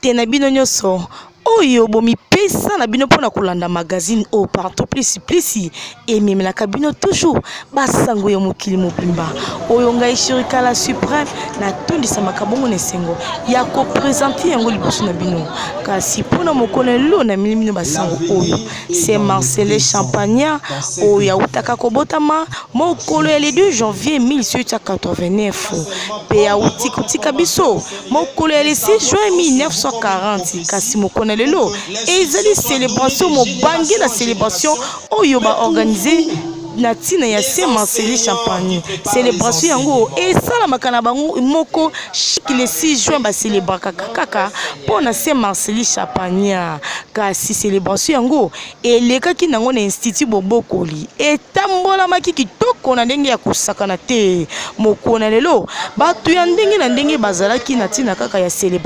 te na bino nyonso oyo bomi pesa na bino pona kolanda magazine au partout plus ememelaka bino toujours basango ya mokili mobimba oyo ngai shirika la suprême na tondisa makabongo na sengo ya ko présenter yango liboso na bino kasi pona mokolo lo na milimino basango oyo c'est Marcelin Champagnat oyo ya utaka kobotama mokolo ya le 2 janvier 1889 pe ya utikutika biso mokolo ya le 6 juin 1940 kasi mokolo lelo ezali célébration mobangi la célébration oyo ba organiser na tina ya Saint Marcelin Champagnat célébration yango esala makana bango moko le 6 juin ba célébraka kaka pona Saint Marcelin Champagnat kasi célébration yango elekaki nango na institut bobokoli etambola makiki toko na ndenge ya kusakana te mokona lelo batu ya ndenge na ndenge bazalaki na tina kaka ya célébration